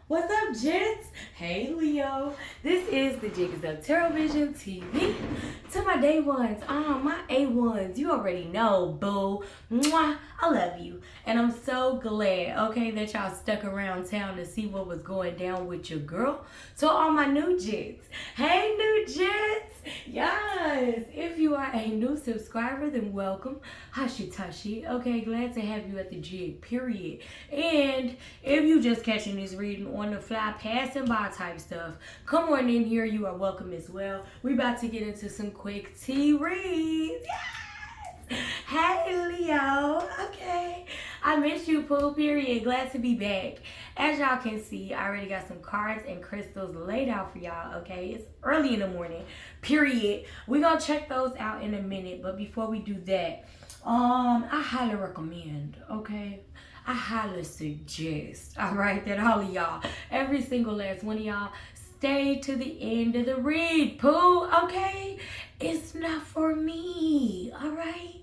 What's up, gents? Hey, Leo. This is the Jig is Up Tarot Vision TV. To my day ones, my A1s, you already know, boo. Mwah, I love you. And I'm so glad, okay, that y'all stuck around town to see what was going down with your girl. To all my new jits, hey, new jits. Yes, if you are a new subscriber, then welcome. Hashitashi. Okay, glad to have you at the jig, period. And if you just catching this reading on the fly, passing by type stuff, come on in here. You are welcome as well. We about to get into some quick tea reads. Yes! Hey, Leo. Okay. I miss you, Pooh, period. Glad to be back. As y'all can see, I already got some cards and crystals laid out for y'all, okay? It's early in the morning, period. We're going to check those out in a minute, but before we do that, I highly recommend, okay? I highly suggest, all right, that all of y'all, every single last one of y'all, stay to the end of the read, Pooh, okay? It's not for me, all right?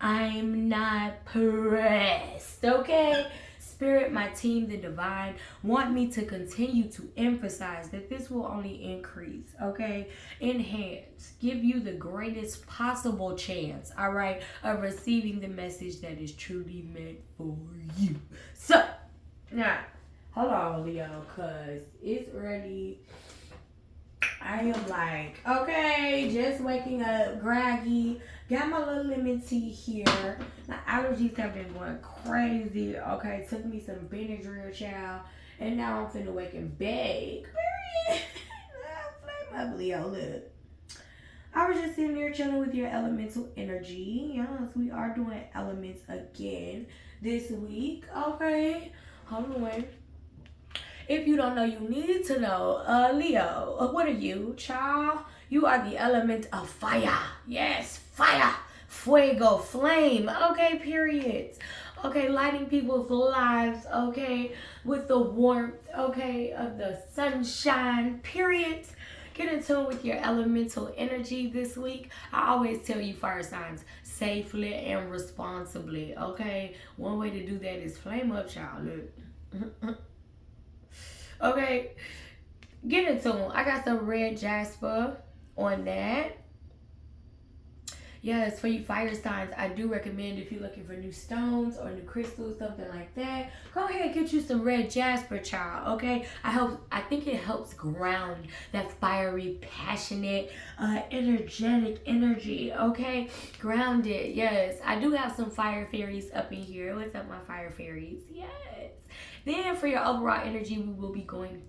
I'm not pressed, okay? Spirit, my team, the divine, want me to continue to emphasize that this will only increase, okay? Enhance, give you the greatest possible chance, all right, of receiving the message that is truly meant for you. So, now, hold on, Leo, because it's early. I am like, okay, just waking up, groggy. Got my little lemon tea here. My allergies have been going crazy. Okay, took me some Benadryl, child. And now I'm finna wake and bake. Period. Flame up, Leo, look. I was just sitting here chilling with your elemental energy. Yes, we are doing elements again this week. Okay, hold on. If you don't know, you need to know. Leo, what are you, child? You are the element of fire. Yes, fire. Fuego, flame. Okay, periods. Okay, lighting people's lives, okay, with the warmth, okay, of the sunshine, periods. Get in tune with your elemental energy this week. I always tell you, fire signs, safely and responsibly, okay? One way to do that is flame up, child. Look. Okay, get into them. I got some red jasper on that. Yes, for you fire signs, I do recommend if you're looking for new stones or new crystals, something like that, go ahead and get you some red jasper, child, okay? I think it helps ground that fiery, passionate, energetic energy, okay? Ground it, yes. I do have some fire fairies up in here. What's up, my fire fairies? Yes. Then for your overall energy, we will be going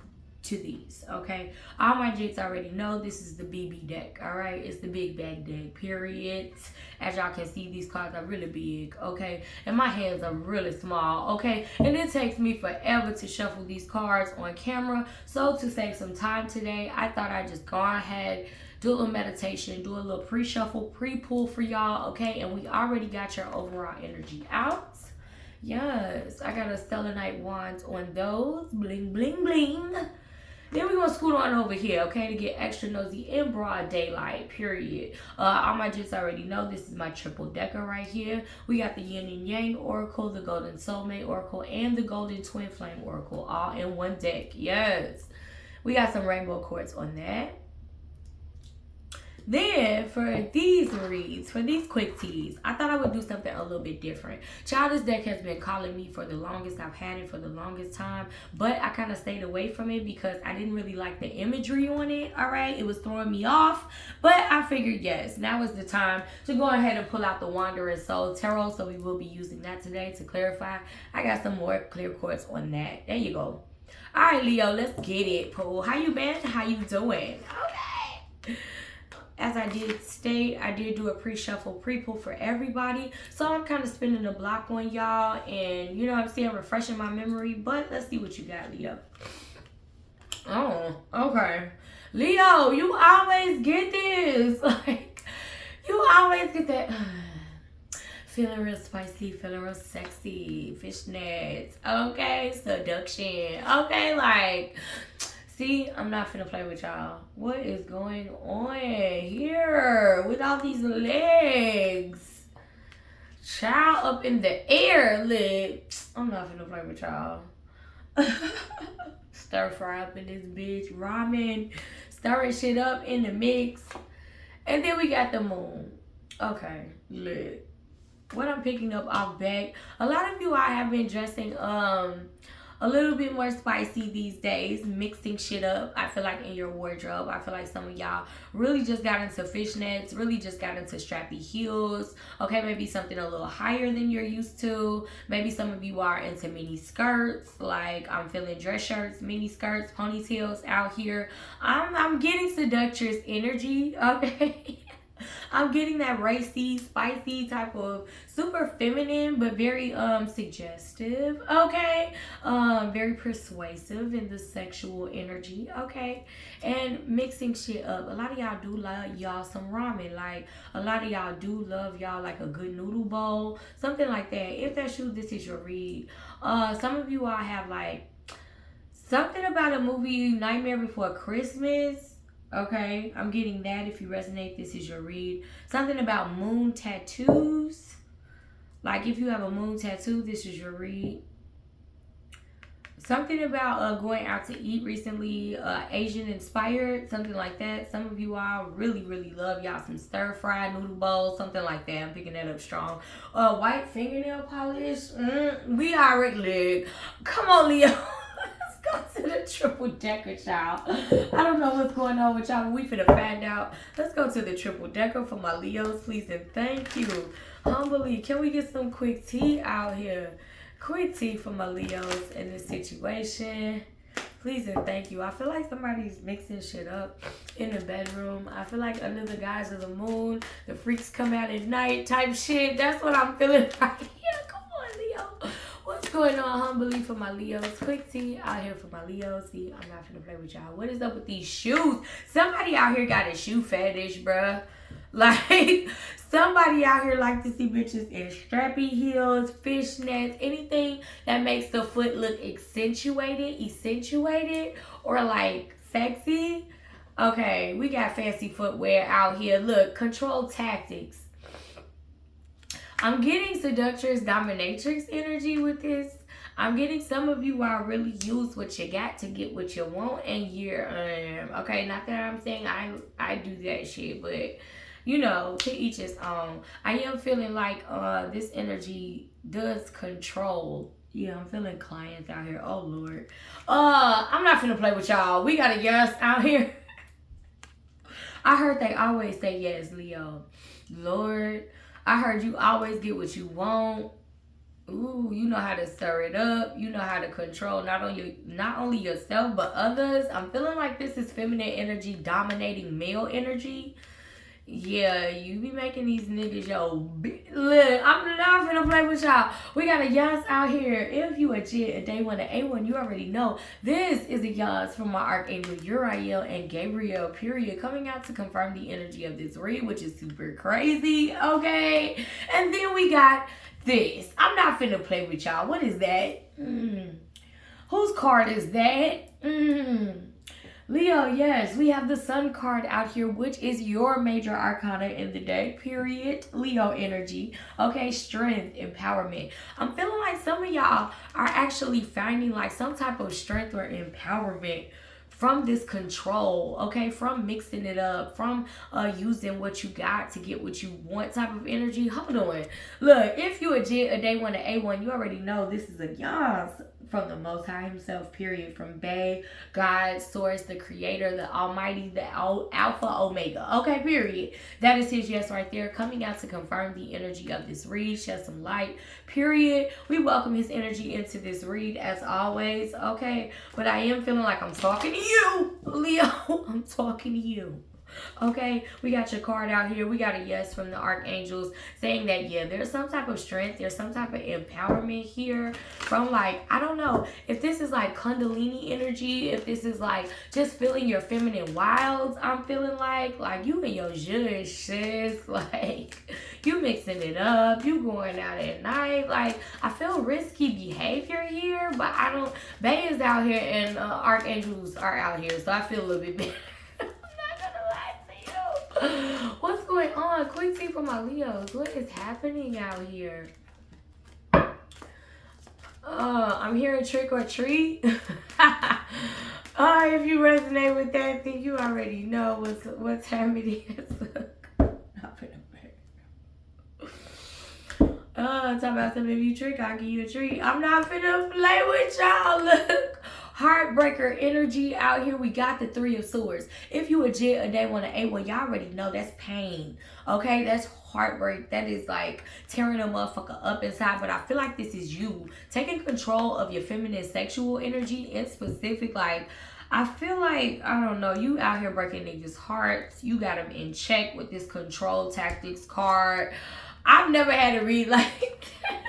to these, okay? All my jigs already know this is the BB deck, all right? It's the big bag deck, period. As y'all can see, these cards are really big, okay? And my hands are really small, okay? And it takes me forever to shuffle these cards on camera. So to save some time today, I thought I'd just go ahead, do a little meditation, do a little pre-shuffle, pre-pull for y'all, okay? And we already got your overall energy out. Yes, I got a Stellanite wand on those. Bling, bling, bling. Then we're going to scoot on over here, okay, to get extra nosy in broad daylight, period. All my jits already know this is my triple decker right here. We got the Yin and Yang Oracle, the Golden Soulmate Oracle, and the Golden Twin Flame Oracle all in one deck. Yes. We got some rainbow quartz on that. Then for these reads, for these quick teas, I thought I would do something a little bit different. Child, this deck has been calling me for the longest. I've had it for the longest time, but I kind of stayed away from it because I didn't really like the imagery on it, all right? It was throwing me off, but I figured, yes, now is the time to go ahead and pull out the Wandering Soul Tarot, so we will be using that today to clarify. I got some more clear quartz on that. There you go. All right, Leo, let's get it, Pooh. How you been? How you doing? Okay. As I did state, I did do a pre-shuffle, pre-pull for everybody. So I'm kind of spinning the block on y'all and, you know what I'm saying, refreshing my memory. But let's see what you got, Leo. Oh, okay. Leo, you always get this. Like, you always get that. Feeling real spicy, feeling real sexy. Fishnets. Okay, seduction. Okay, like... See, I'm not finna play with y'all. What is going on here with all these legs? Child up in the air, leg. I'm not finna play with y'all. stir fry up in this bitch. Ramen, stirring shit up in the mix. And then we got the moon. Okay, lit. What I'm picking up off back, a lot of you I have been dressing a little bit more spicy these days, mixing shit up. I feel like in your wardrobe, I feel like some of y'all really just got into fishnets, really just got into strappy heels. Okay, maybe something a little higher than you're used to. Maybe some of you are into mini skirts, like I'm feeling dress shirts, mini skirts, ponytails out here. I'm getting seductress energy, okay? I'm getting that racy, spicy type of super feminine, but very suggestive, okay? Very persuasive in the sexual energy, okay? And mixing shit up. A lot of y'all do love y'all some ramen. Like, a lot of y'all do love y'all like a good noodle bowl, something like that. If that's you, this is your read. Some of you all have like something about a movie, Nightmare Before Christmas. Okay, I'm getting that. If you resonate, this is your read. Something about moon tattoos. Like if you have a moon tattoo, this is your read. Something about going out to eat recently, Asian inspired, something like that. Some of you all really, really love y'all some stir fry noodle bowls, something like that. I'm picking that up strong. White fingernail polish. We already lit. Come on, Leo. Go to the triple decker, child. I don't know what's going on with y'all, but we finna find out. Let's go to the triple decker for my Leos, please and thank you. Humbly, can we get some quick tea out here? Quick tea for my Leos in this situation. Please and thank you. I feel like somebody's mixing shit up in the bedroom. I feel like under the guise of the moon, the freaks come out at night type shit. That's what I'm feeling right here. Come on, Leo. What's going on, humbly, for my Leos? Quick tea out here for my Leos. See, I'm not gonna play with y'all. What is up with these shoes? Somebody out here got a shoe fetish, bruh. Like, somebody out here like to see bitches in strappy heels, fishnets, anything that makes the foot look accentuated, or like sexy. Okay, we got fancy footwear out here. Look, control tactics. I'm getting seductress dominatrix energy with this. I'm getting some of you are really use what you got to get what you want, and you're okay, not that I'm saying I do that shit, but you know, to each his own. I am feeling like this energy does control. Yeah, I'm feeling clients out here. Oh Lord. I'm not finna play with y'all. We got a yes out here. I heard they always say yes, Leo. Lord, I heard you always get what you want. Ooh, you know how to stir it up. You know how to control not only yourself, but others. I'm feeling like this is feminine energy dominating male energy. Yeah, you be making these niggas, look, I'm not gonna play with y'all. We got a yas out here. If you a J, a day one, an A1, you already know. This is a yas from my Archangel Uriel and Gabriel, period, coming out to confirm the energy of this read, which is super crazy, okay? And then we got this. I'm not finna play with y'all. What is that? Whose card is that? Leo, yes, we have the Sun card out here, which is your major arcana in the deck, period. Leo energy, okay, strength, empowerment. I'm feeling like some of y'all are actually finding like some type of strength or empowerment from this control, okay, from mixing it up, from using what you got to get what you want type of energy. Hold on. Look, if you a day one to A1, you already know this is a yas from the Most High himself, period. From Bay, God, Source, the Creator, the Almighty, the Alpha, Omega. Okay, period. That is his yes right there, coming out to confirm the energy of this read, shed some light, period. We welcome his energy into this read as always, okay? But I am feeling like I'm talking to you, Leo. I'm talking to you. Okay, we got your card out here. We got a yes from the archangels saying that, yeah, there's some type of strength, there's some type of empowerment here from, like, I don't know if this is like Kundalini energy, if this is like just feeling your feminine wilds. I'm feeling like you and your zhuzh, sis, like you mixing it up, you going out at night. Like, I feel risky behavior here, but I don't. Bay is out here and archangels are out here, so I feel a little bit better. What's going on? Quick tea for my Leos. What is happening out here? I'm hearing trick or treat. If you resonate with that, then you already know what time it is. Talk about something. If you trick, I'll give you a treat. I'm not finna play with y'all. Look. Heartbreaker energy out here. We got the Three of Swords. If you a J, a day one, an A1, y'all already know that's pain. Okay, that's heartbreak. That is like tearing a motherfucker up inside. But I feel like this is you taking control of your feminine sexual energy in specific. Like, I feel like, I don't know, you out here breaking niggas' hearts. You got them in check with this control tactics card. I've never had to read like that.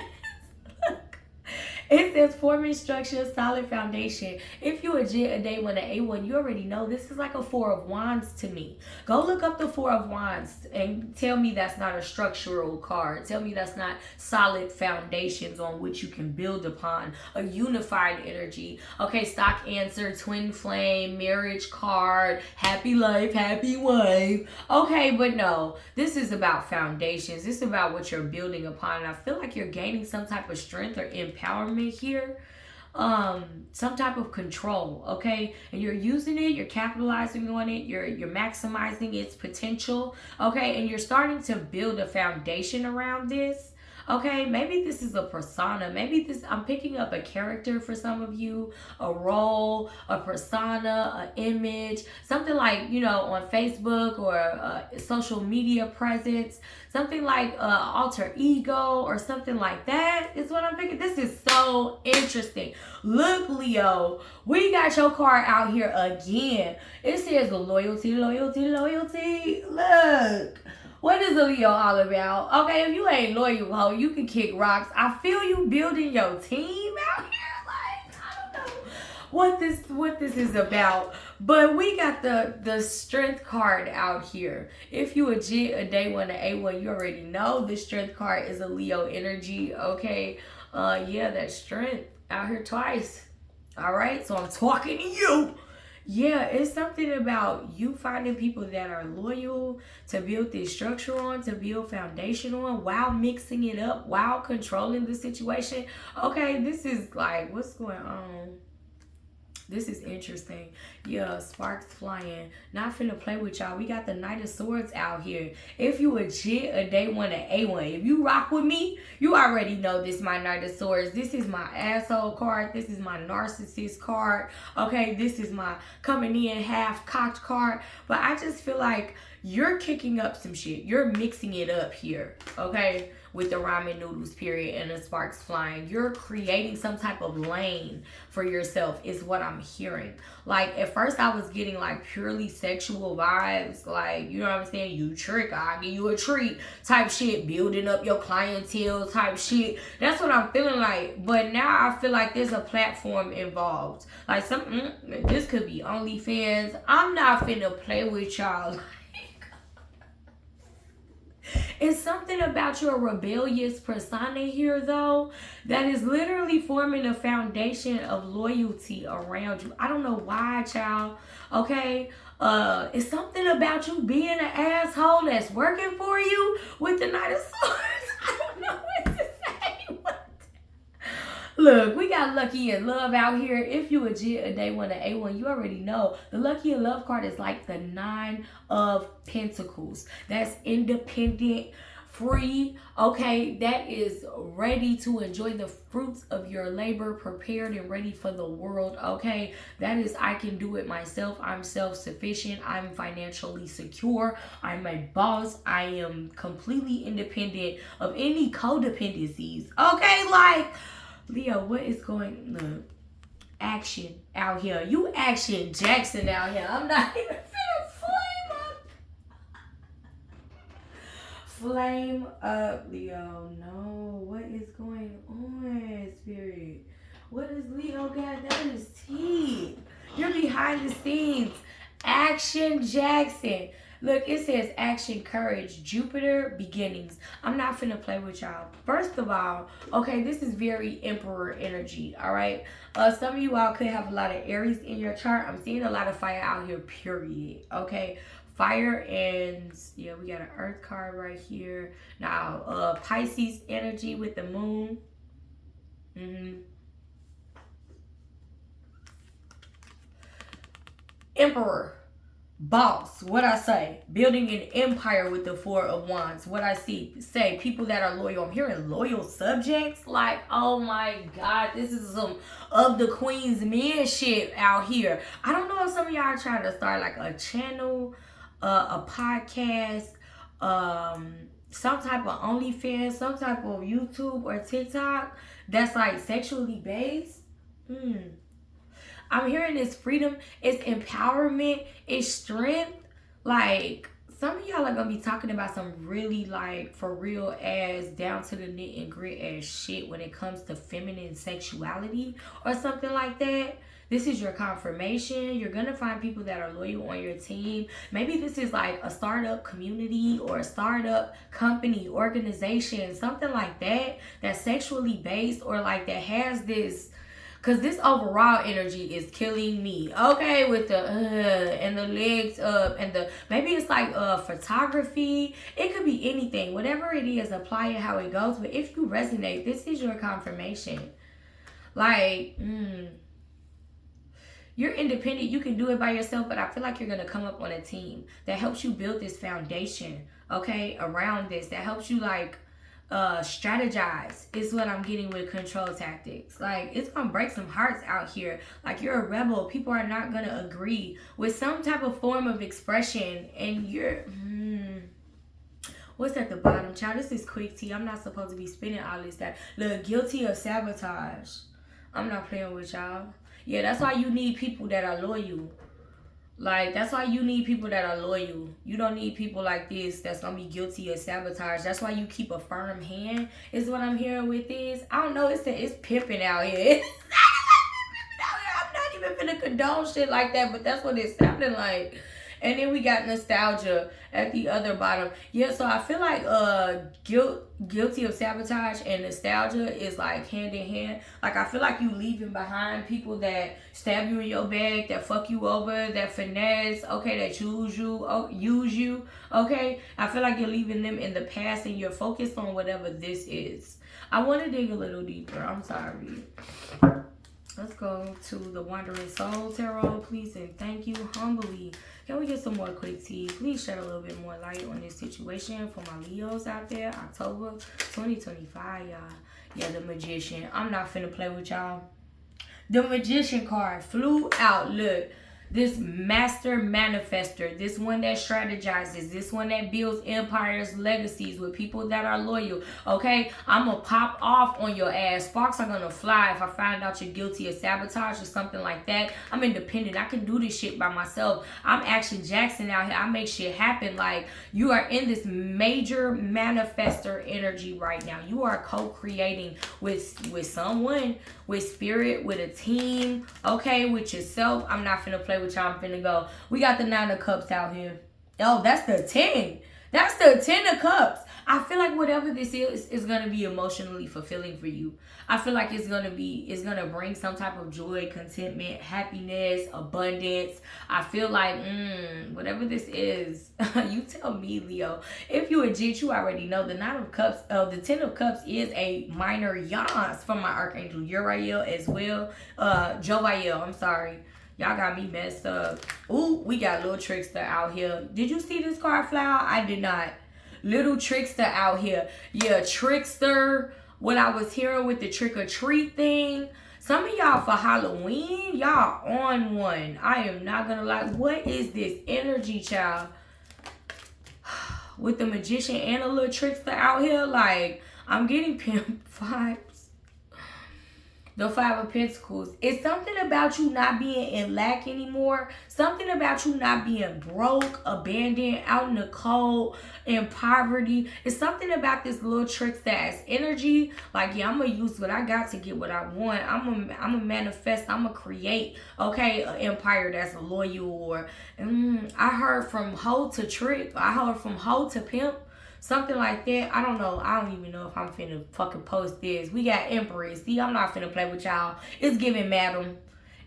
It says forming structure, solid foundation. If you a day one, an A1, you already know this is like a Four of Wands to me. Go look up the Four of Wands and tell me that's not a structural card. Tell me that's not solid foundations on which you can build upon. A unified energy. Okay, stock answer, twin flame, marriage card, happy life, happy wife. Okay, but no, this is about foundations. This is about what you're building upon. And I feel like you're gaining some type of strength or empowerment here, some type of control, okay, and you're using it, you're capitalizing on it, you're maximizing its potential, okay, and you're starting to build a foundation around this. Okay, maybe this is a persona. Maybe this, I'm picking up a character for some of you, a role, a persona, an image, something like, you know, on Facebook or a social media presence, something like alter ego or something like that is what I'm picking. This is so interesting. Look, Leo, we got your card out here again. It says loyalty, loyalty, loyalty. Look. What is a Leo all about? Okay, if you ain't loyal, ho, you can kick rocks. I feel you building your team out here. Like, I don't know what this is about. But we got the strength card out here. If you a day one, an A1, you already know the strength card is a Leo energy. Okay, yeah, that strength out here twice. All right, so I'm talking to you. Yeah, it's something about you finding people that are loyal to build this structure on, to build foundation on, while mixing it up, while controlling the situation. Okay, this is like, what's going on? This is interesting. Yeah, sparks flying. Not finna play with y'all. We got the Knight of Swords out here. If you a day one, an A1. If you rock with me, you already know this is my Knight of Swords. This is my asshole card. This is my narcissist card. Okay, this is my coming in half cocked card. But I just feel like you're kicking up some shit. You're mixing it up here. Okay? With the ramen noodles period and the sparks flying. You're creating some type of lane for yourself is what I'm hearing. Like, at first I was getting like purely sexual vibes. Like, you know what I'm saying? You trick, I'll give you a treat type shit. Building up your clientele type shit. That's what I'm feeling like. But now I feel like there's a platform involved. Like, this could be OnlyFans. I'm not finna play with y'all. It's something about your rebellious persona here, though, that is literally forming a foundation of loyalty around you. I don't know why, child. Okay? It's something about you being an asshole that's working for you with the Knight of Swords. I don't know what to say. Look, we got Lucky in Love out here. If you a day one, an A1, you already know. The Lucky in Love card is like the Nine of Pentacles. That's independent, free, okay? That is ready to enjoy the fruits of your labor, prepared and ready for the world, okay? That is, I can do it myself. I'm self-sufficient. I'm financially secure. I'm a boss. I am completely independent of any codependencies, okay? Like, Leo, what is going on? Action out here. You Action Jackson out here. I'm not even finna flame up. Flame up, Leo. No, what is going on, Spirit? What is Leo got? That is tea. You're behind the scenes. Action Jackson. Look, it says action, courage, Jupiter, beginnings. I'm not finna play with y'all. First of all, okay, this is very Emperor energy, all right? Some of you all could have a lot of Aries in your chart. I'm seeing a lot of fire out here, period, okay? Fire and, yeah, we got an Earth card right here. Now, Pisces energy with the moon. Emperor. Boss, what I say, building an empire with the Four of Wands. What I say, people that are loyal. I'm hearing loyal subjects. Like, oh my God, this is some of the Queen's men shit out here. I don't know if some of y'all are trying to start like a channel, a podcast, some type of OnlyFans, some type of YouTube or TikTok that's like sexually based. I'm hearing this freedom, it's empowerment, it's strength. Like, some of y'all are gonna be talking about some really like for real ass, down to the knit and grit ass shit when it comes to feminine sexuality or something like that. This is your confirmation. You're gonna find people that are loyal on your team. Maybe this is like a startup community or a startup company, organization, something like that, that's sexually based or like that has this. Because this overall energy is killing me. Okay, with the and the legs up and the, maybe it's like photography. It could be anything. Whatever it is, apply it how it goes. But if you resonate, this is your confirmation. Like, you're independent. You can do it by yourself. But I feel like you're going to come up on a team that helps you build this foundation, okay, around this. That helps you like strategize is what I'm getting with control tactics. Like, it's gonna break some hearts out here. Like, you're a rebel. People are not gonna agree with some type of form of expression, and you're what's at the bottom, child? This is quick tea. I'm not supposed to be spinning all this that. Look, guilty of sabotage. I'm not playing with y'all. Yeah, that's why you need people that are loyal. Like, that's why you need people that are loyal. You don't need people like this that's going to be guilty of sabotage. That's why you keep a firm hand, is what I'm hearing with this. I don't know. It's pimping out here. I'm not even finna condone shit like that, but that's what it's sounding like. And then we got nostalgia at the other bottom. Yeah, so I feel like guilty of sabotage and nostalgia is like hand in hand. Like, I feel like you leaving behind people that stab you in your back, that fuck you over, that finesse, okay, that use you, okay? I feel like you're leaving them in the past and you're focused on whatever this is. I want to dig a little deeper. I'm sorry. Let's go to the Wandering Soul Tarot, please, and thank you humbly. Can we get some more quick tea? Please shed a little bit more light on this situation for my Leos out there. October 2025, y'all. Yeah, the Magician. I'm not finna play with y'all. The Magician card flew out. Look. This master manifester, this one that strategizes, this one that builds empires, legacies with people that are loyal, okay? I'm going to pop off on your ass. Sparks are going to fly if I find out you're guilty of sabotage or something like that. I'm independent. I can do this shit by myself. I'm Action Jackson out here. I make shit happen. Like, you are in this major manifester energy right now. You are co-creating with someone, with spirit, with a team, okay, with yourself. I'm not finna play with y'all. I'm finna go. We got the 9 of Cups out here. Oh, that's the 10. That's the 10 of Cups. I feel like whatever this is going to be emotionally fulfilling for you. I feel like it's going to bring some type of joy, contentment, happiness, abundance. I feel like, whatever this is, you tell me, Leo. If you're a Jit, you already know the 9 of Cups, the 10 of Cups is a minor yance from my Archangel Uriel as well. Joviel, I'm sorry. Y'all got me messed up. Ooh, we got Little Trickster out here. Did you see this card fly out? I did not. Little Trickster out here. Yeah, Trickster. What I was hearing with the trick or treat thing. Some of y'all for Halloween, y'all on one. I am not gonna lie. What is this energy, child? With the Magician and a Little Trickster out here, like, I'm getting pimp vibes. The 5 of Pentacles. It's something about you not being in lack anymore. Something about you not being broke, abandoned, out in the cold, in poverty. It's something about this Little Trickster ass energy. Like, yeah, I'm going to use what I got to get what I want. I'm going to manifest. I'm going to create, okay, an empire that's loyal. Or I heard from hoe to trick. I heard from hoe to pimp. Something like that. I don't know. I don't even know if I'm finna fucking post this. We got Empress. See, I'm not finna play with y'all. It's giving Madam.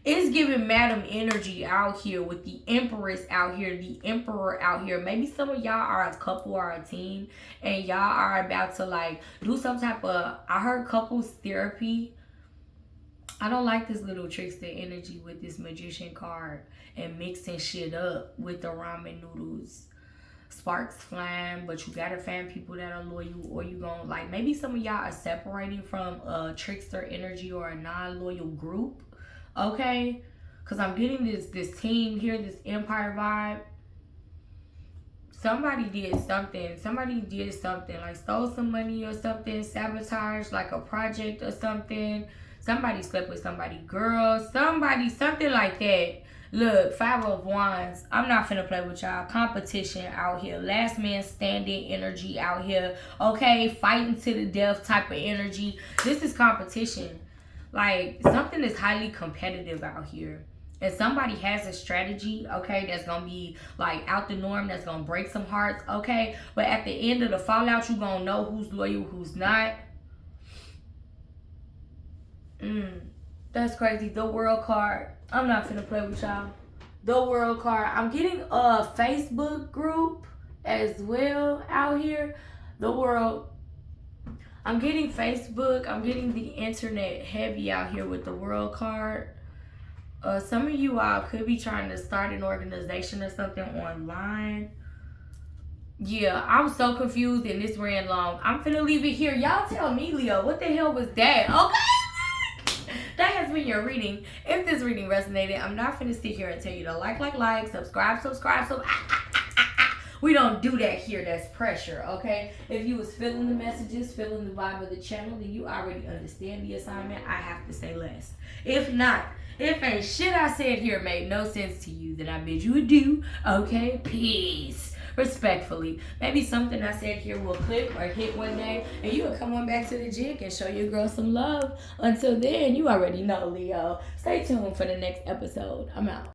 It's giving Madam energy out here with the Empress out here, the Emperor out here. Maybe some of y'all are a couple or a team and y'all are about to like do some type of, I heard couples therapy. I don't like this little trickster energy with this magician card and mixing shit up with the ramen noodles. Sparks flying, but you gotta find people that are loyal, or you gonna like maybe some of y'all are separating from a trickster energy or a non-loyal group. Okay, because I'm getting this team here, this empire vibe. Somebody did something like stole some money or something, sabotage like a project or something. Somebody slept with somebody girl, something like that. Look, 5 of Wands. I'm not finna play with y'all. Competition out here. Last man standing energy out here. Okay, fighting to the death type of energy. This is competition. Like, something is highly competitive out here. And somebody has a strategy, okay, that's gonna be like out the norm, that's gonna break some hearts, okay? But at the end of the fallout, you gonna know who's loyal, who's not. That's crazy. The World card. I'm not finna play with y'all. The World card. I'm getting a Facebook group as well out here. The World. I'm getting Facebook. I'm getting the internet heavy out here with the World card. Some of you all could be trying to start an organization or something online. Yeah, I'm so confused and this ran long. I'm finna leave it here. Y'all tell me, Leo, what the hell was that? Okay. That has been your reading. If this reading resonated, I'm not finna sit here and tell you to like, subscribe. We don't do that here. That's pressure, okay? If you was feeling the messages, feeling the vibe of the channel, then you already understand the assignment. I have to say less. If not, if ain't shit I said here made no sense to you, then I bid you adieu, okay? Peace. Respectfully. Maybe something I said here will click or hit one day, and you will come on back to the jig and show your girl some love. Until then, you already know, Leo. Stay tuned for the next episode. I'm out.